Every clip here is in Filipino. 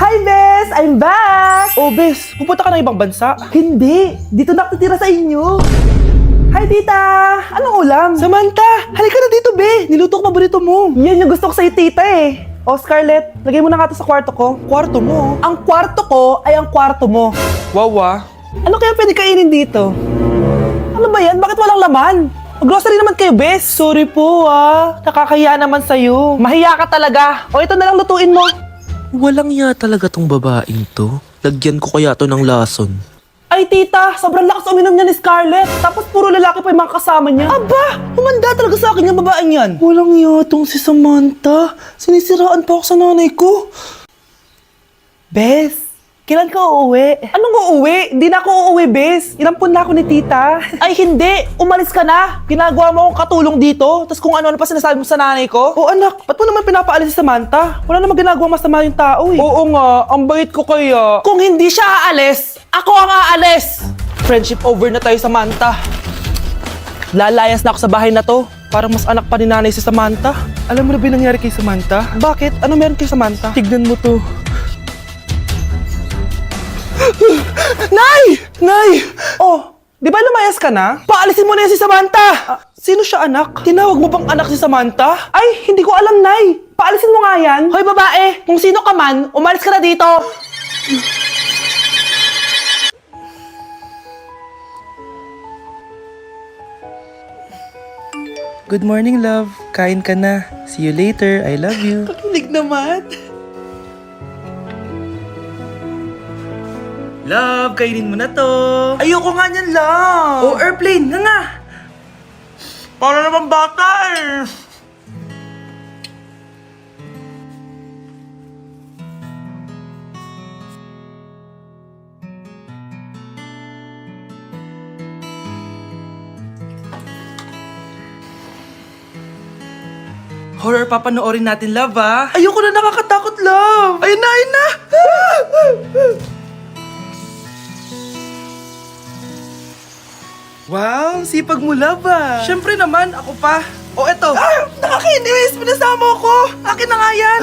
Hi, Bes! I'm back! Oh, Bes, pupunta ka ng ibang bansa? Hindi, dito nakatira sa inyo. Hi, tita! Anong ulam? Samantha, halika na dito, Be! Niluto ko paborito mo. Yan yung gusto ko sa'yo, tita eh. Oh, Scarlett, lagay mo na nga to sa kwarto ko. Kwarto mo? Ang kwarto ko ay ang kwarto mo. Wawa. Ano kaya pwede kainin dito? Ano ba yan? Bakit walang laman? Grocery naman kayo, Bes. Sorry po, nakakahiya naman sa'yo. Mahiya ka talaga. O ito na lang lutuin mo. Walang ya talaga tong babaeng to. Lagyan ko kaya to ng lason. Ay, tita, sobrang lakas uminom niya ni Scarlett. Tapos puro lalaki pa yung mga kasama niya. Aba, humanda talaga sa akin yung babaeng yan. Walang yatong si Samantha. Sinisiraan pa ako sa nanay ko. Bes, kailan ka uuwi? Anong uuwi? Hindi na ako uuwi, Bes. Inampun na ako ni tita. Ay, hindi. Umalis ka na. Ginagawa mo akong katulong dito. Tapos kung ano-ano pa sinasabi mo sa nanay ko. Oh, anak, ba't mo naman pinapaalis si Samantha? Wala namang ginagawa masama yung tao eh. Oo nga, ang bait ko kaya. Kung hindi siya aalis, ako ang aalis. Friendship over na tayo, Samantha. Lalayas na ako sa bahay na to. Parang mas anak pa ni nanay si Samantha. Alam mo na ba yung nangyari kay Samantha? Bakit? Ano meron kay Samantha? Tignan mo to. Nay! Nay! Oh, di ba lumayas ka na? Paalisin mo na yan si Samantha! Sino siya, anak? Tinawag mo bang anak si Samantha? Ay, hindi ko alam, Nay. Paalisin mo nga yan. Hoy, babae! Kung sino ka man, umalis ka na dito! Good morning, love. Kain ka na. See you later. I love you. Kakilig naman. Love, kainin mo na to. Ayoko nga niyan lang. Oh, airplane. Nga. Para naman bata eh. Horror papanoorin natin, love, ah. Ayoko na, nakakatakot, love. Ayun na, ayun na. Wow, sipag mo, love, ah. Siyempre naman, ako pa. O eto. Ah, nakakainis. Pinasama ko. Akin na nga yan.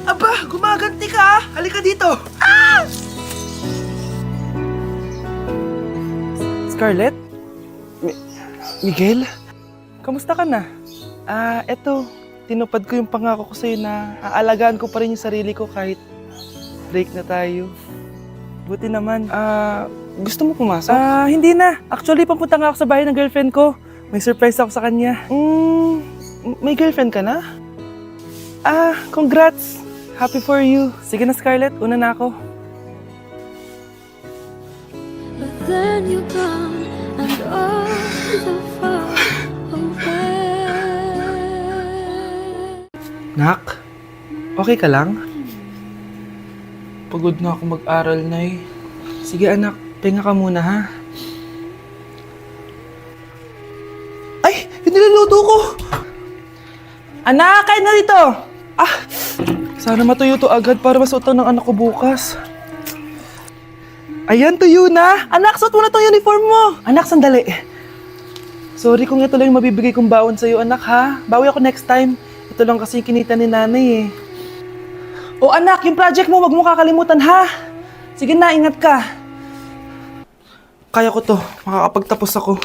Aba, gumaganti ka. Halika dito. Ah! Scarlett? Miguel? Kamusta ka na? Eto. Tinupad ko yung pangako ko sa'yo na aalagaan ko pa rin yung sarili ko kahit break na tayo. Buti naman. Gusto mo pumasok? Hindi na. Actually, papunta nga ako sa bahay ng girlfriend ko. May surprise ako sa kanya. May girlfriend ka na? Congrats. Happy for you. Sige na, Scarlett. Una na ako. But then you gone and all so far away. Nak, okay ka lang? Pagod na ako mag-aral, Nay. Sige, anak. Pahinga ka muna, ha? Ay! Yung niluluto ko! Anak! Kain na dito! Sana matuyo to agad para masuot ng anak ko bukas. Ayan, tuyo na! Anak, suot mo na tong uniform mo! Anak, sandali. Sorry kung ito lang yung mabibigay kong baon sa'yo, anak, ha? Bawi ako next time. Ito lang kasi yung kinita ni nanay, eh. O anak, yung project mo, wag mo kakalimutan, ha? Sige na, ingat ka. Kaya ko to. Makakapagtapos ako.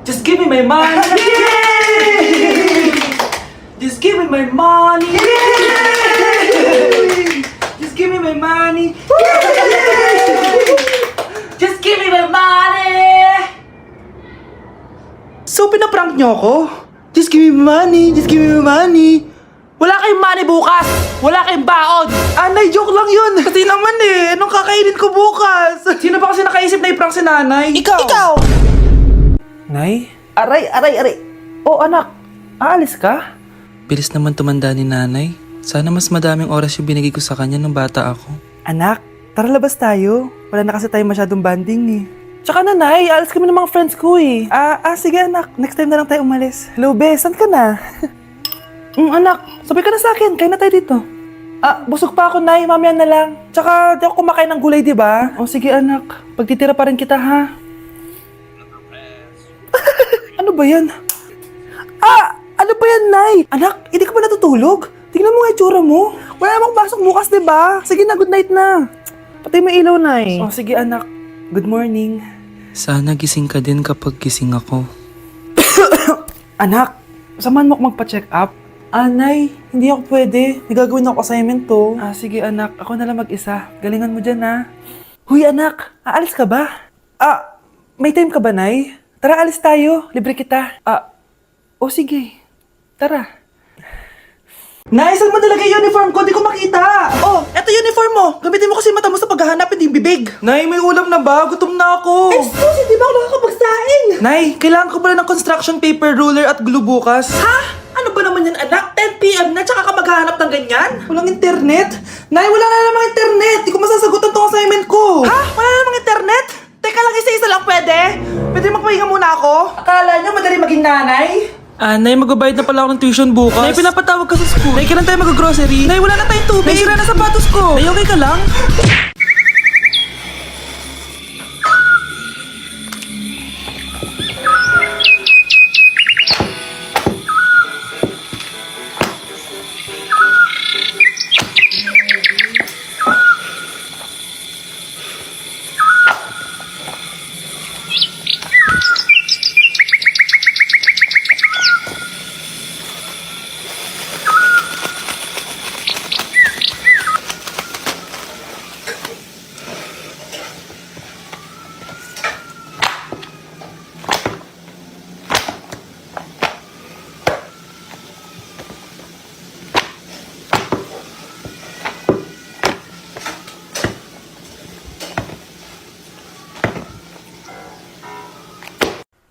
Just give me my money! Yay! Just give me my money! Yay! Just give me my money! Yay! Just give me my money! So, pinaprank niyo ako? Just give me my money! Just give me my money! Wala kayong money bukas! Wala kayong baon! Nay, joke lang yun! Kasi naman eh, anong kakainin ko bukas? Sino ba kasi nakaisip na i-prank si nanay? Ikaw! Nay? Aray! Oh, anak, aalis ka? Bilis naman tumanda ni nanay. Sana mas madaming oras yung binigay ko sa kanya nung bata ako. Anak, tara labas tayo. Wala na kasi tayo masyadong banding eh. Tsaka nanay, alis kami ng mga friends ko eh. Sige anak, next time na lang tayo umalis. Hello, Bes, saan ka na? Anak, sabay ka na sa akin. Kain na tayo dito. Busog pa ako, Nay. Mamaya na lang. Tsaka, di ako kumakain ng gulay, di ba? O, sige, anak. Pagtitira pa rin kita, ha? Ano ba yan? Ano ba yan, Nay? Anak, hindi ka ba natutulog? Tingnan Tignan mo nga itsura mo. Wala namang pasok bukas, diba? Sige na, good night na. Patay mo ilaw na eh. Oh, sige anak. Good morning. Sana gising ka din kapag gising ako. Anak, samahan mo ako magpa-check up. Anay, hindi ako pwede. Nagagawin ako assignment to. Sige anak, ako na lang mag-isa. Galingan mo dyan ha. Huy anak, aalis ka ba? May time ka ba, Nay? Tara, alis tayo. Libre kita. Sige. Tara. Nay, saan mo talaga yung uniform ko? Di ko makita. Oh, eto uniform mo. Gamitin mo kasi mata mo sa paghahanap, hindi yung bibig. Nay, may ulam na ba? Gutom na ako. Excuse, hindi ba ako nakakapagsaing? Nay, kailangan ko pala ng construction paper, ruler at glue bukas. Ha? Ano ba naman yan, anak? 10 p.m. na, tsaka ka maghahanap ng ganyan? Walang internet? Nay, wala na namang internet. Di ko masasagutan tong assignment ko. Ha? Wala na namang internet? Teka lang, isa-isa lang pwede? Pwede magpahinga muna ako? Akala niyo madali maging nanay? Nay, magbabayad na pala ako ng tuition bukas. Nay, pinapatawag ka sa school. Nay, kailan tayo mag-grocery? Nay, wala na tayong tubig. Nay, sira na sapatos ko. Nay, okay ka lang?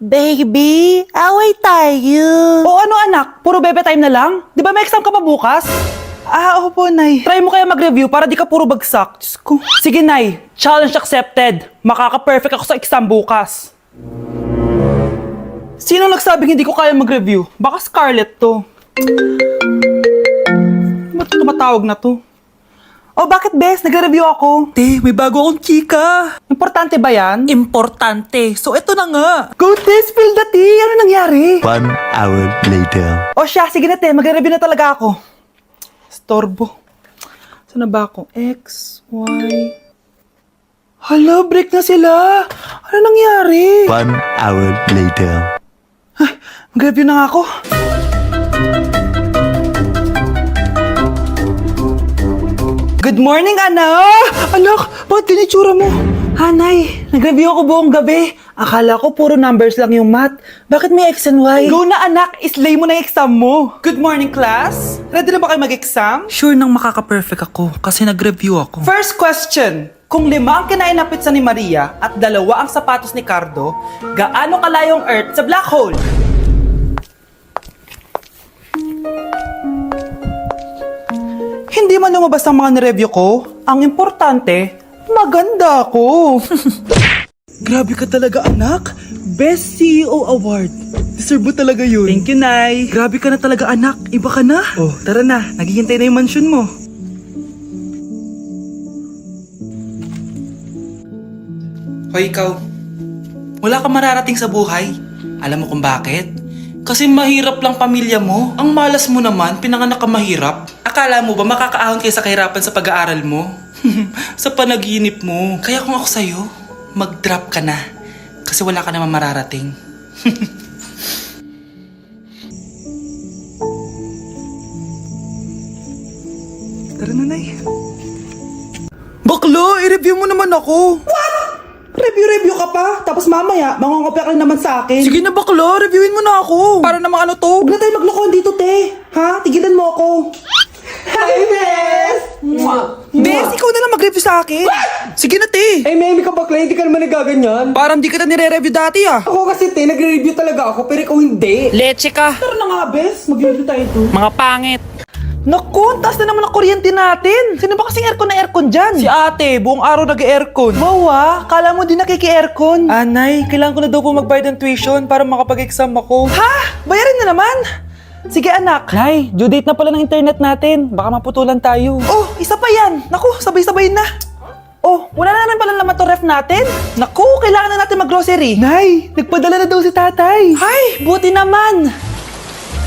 Baby, away tayo. O ano anak, puro bebe time na lang? Di ba may exam ka pa bukas? Oo po, Nay. Try mo kaya mag-review para di ka puro bagsak. Diyos ko. Sige, Nay. Challenge accepted. Makaka-perfect ako sa exam bukas. Sino nagsabing hindi ko kaya mag-review? Baka Scarlett to. Ba't tumatawag na to? Oh, bakit, Bes? Nag-review ako. Te, may bago akong chika. Importante ba yan? Importante. So, eto na nga. Go, Te! Spill the tea! Ano nangyari? 1 hour later. O siya, sige na, Te. Magre-review na talaga ako. Storbo. Saan na ba ako? X, Y... Hala, break na sila! Ano nangyari? 1 hour later. Mag-review na nga ako. Good morning, anak! Anak, bakit kinitsura mo? Hanay, nag-review ako buong gabi. Akala ko puro numbers lang yung math. Bakit may X and Y? Go na, anak! Islay mo na yung exam mo. Good morning, class. Ready na ba kayo mag-exam? Sure nang makaka-perfect ako kasi nag-review ako. First question. Kung 5 ang kinain na pizza ni Maria at 2 ang sapatos ni Cardo, gaano kalayo ang Earth sa black hole? Hindi man lumabas ang mga nireview ko. Ang importante, maganda ako. Grabe ka talaga, anak. Best CEO Award. Deserve mo talaga yun. Thank you, Nay. Grabe ka na talaga, anak. Iba ka na. Oh, tara na. Naghihintay na yung mansion mo. Hoy, ikaw. Wala ka mararating sa buhay. Alam mo kung bakit? Kasi mahirap lang pamilya mo. Ang malas mo naman, pinanganak ka mahirap. Akala mo ba makakaahon kayo sa kahirapan sa pag-aaral mo? Sa panaginip mo. Kaya kung ako sa'yo, mag-drop ka na. Kasi wala ka naman mararating. Tara na, Nay. Baklo, i-review mo naman ako. What? Review ka pa? Tapos mamaya, mangongopya ka naman sa akin. Sige na, baklo. Reviewin mo na ako. Para namang ano to? Huwag na tayo maglokohan dito, te. Ha? Tigilan mo ako. Hi, Bes! Bes, ikaw na lang mag-review sa akin. Sige na, te. Meme ka bakla, hindi ka naman nagaganyan. Parang di kita nire-review dati, ah. Ako kasi te, nagre-review talaga ako, pero ikaw hindi. Leche ka! Tara na nga, Bes. Mag-review tayo to. Mga pangit! Naku, ang taas na naman ang kuryente natin. Sino ba kasing aircon na aircon dyan? Si ate, buong araw nag-aircon. Wow ah, kala mo din nakiki-aircon. Anay, kailangan ko na daw po magbayad ng tuition para makapag-exam ako. Ha? Bayarin na naman? Sige anak. Nay, due date na pala ng internet natin. Baka maputulan tayo. Oh, isa pa yan. Naku, sabay-sabay na. Oh, wala na naman pala naman to ref natin. Naku, kailangan na natin mag-grocery. Nay, nagpadala na daw si tatay. Ay, buti naman.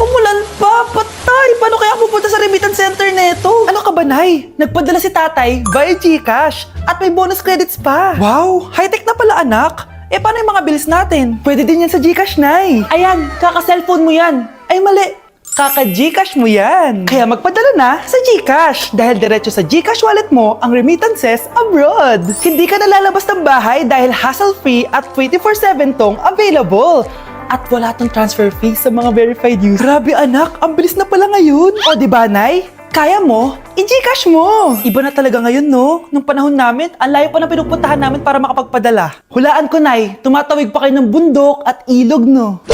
Umulan pa, patay. Paano kaya ako pupunta sa remittance center neto? Ano ka ba, Nay? Nagpadala si tatay via GCash at may bonus credits pa. Wow, high-tech na pala, anak. Paano yung mga bills natin? Pwede din yan sa GCash, Nay. Ayan, kaka-cellphone mo yan. Ay, mali. Kaka-GCash mo yan. Kaya magpadala na sa GCash dahil diretso sa GCash wallet mo ang remittances abroad. Hindi ka nalalabas ng bahay dahil hassle-free at 24/7 tong available. At wala tong transfer fee sa mga verified users. Grabe anak, ang bilis na pala ngayon. O diba, Nay? Kaya mo, i-GCash mo. Iba na talaga ngayon, no? Nung panahon namin, ang layo pa na pinupuntahan namin para makapagpadala. Hulaan ko, Nay, tumatawid pa kayo ng bundok at ilog, no?